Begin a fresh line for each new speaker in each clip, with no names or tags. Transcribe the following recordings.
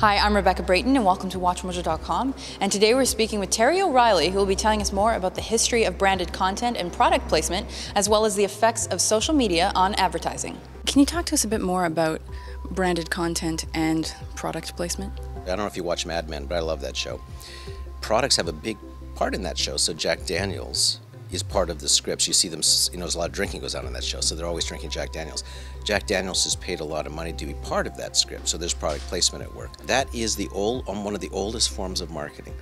Hi, I'm Rebecca Brayton and welcome to WatchMojo.com. And today we're speaking with Terry O'Reilly, who will be telling us more about the history of branded content and product placement, as well as the effects of social media on advertising. Can you talk to us a bit more about branded content and product placement?
I don't know if you watch Mad Men, but I love that show. Products have a big part in that show. So Jack Daniels is part of the scripts. You see them, there's a lot of drinking goes on in that show, so they're always drinking Jack Daniels. Jack Daniels is paid a lot of money to be part of that script, so there's product placement at work. That is one of the oldest forms of marketing.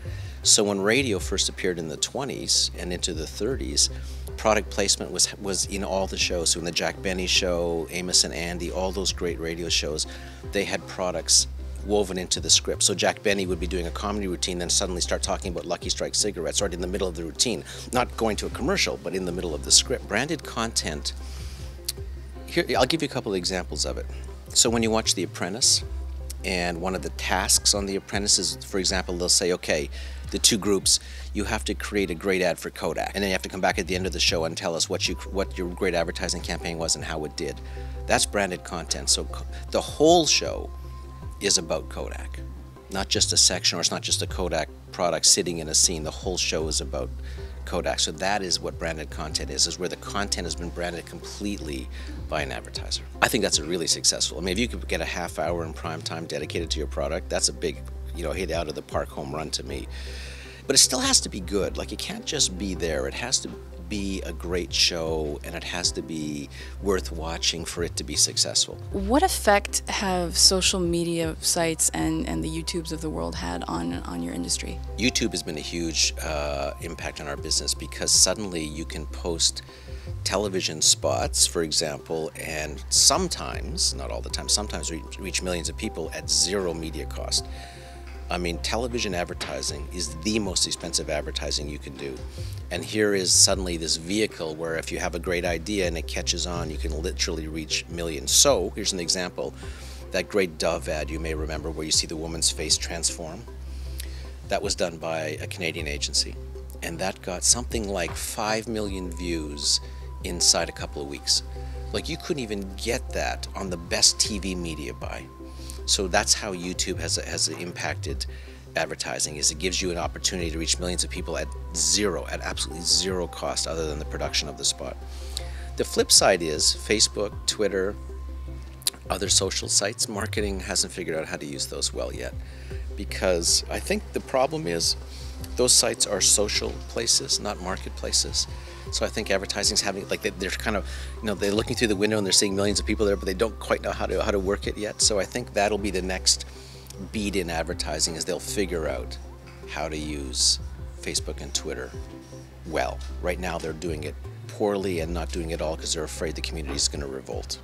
So when radio first appeared in the 20s and into the 30s, product placement was in all the shows. So in the Jack Benny Show, Amos and Andy, all those great radio shows, they had products woven into the script. So Jack Benny would be doing a comedy routine, then suddenly start talking about Lucky Strike cigarettes right in the middle of the routine. Not going to a commercial, but in the middle of the script. Branded content, here, I'll give you a couple of examples of it. So when you watch The Apprentice, and one of the tasks on The Apprentice is, for example, they'll say, okay, the two groups, you have to create a great ad for Kodak. And then you have to come back at the end of the show and tell us what your great advertising campaign was and how it did. That's branded content. So the whole show is about Kodak, not just a section, or it's not just a Kodak product sitting in a scene. The whole show is about Kodak. So that is what branded content is where the content has been branded completely by an advertiser. I think that's a really successful. I mean, if you could get a half hour in prime time dedicated to your product, that's a big, hit out of the park home run to me. But it still has to be good. Like, it can't just be there. It has to be a great show, and it has to be worth watching for it to be successful.
What effect have social media sites and the YouTubes of the world had on your industry?
YouTube has been a huge impact on our business, because suddenly you can post television spots, for example, and sometimes, not all the time, sometimes reach millions of people at zero media cost. I mean, television advertising is the most expensive advertising you can do. And here is suddenly this vehicle where if you have a great idea and it catches on, you can literally reach millions. So here's an example. That great Dove ad you may remember, where you see the woman's face transform. That was done by a Canadian agency. And that got something like 5 million views inside a couple of weeks. Like, you couldn't even get that on the best TV media buy. So that's how YouTube has impacted advertising, is it gives you an opportunity to reach millions of people at absolutely zero cost other than the production of the spot. The flip side is Facebook, Twitter, other social sites. Marketing hasn't figured out how to use those well yet, because I think the problem is those sites are social places, not marketplaces. So I think advertising's having, like, they're kind of, they're looking through the window and they're seeing millions of people there, but they don't quite know how to work it yet. So I think that'll be the next beat in advertising, is they'll figure out how to use Facebook and Twitter well. Right now they're doing it poorly and not doing it all because they're afraid the community is going to revolt.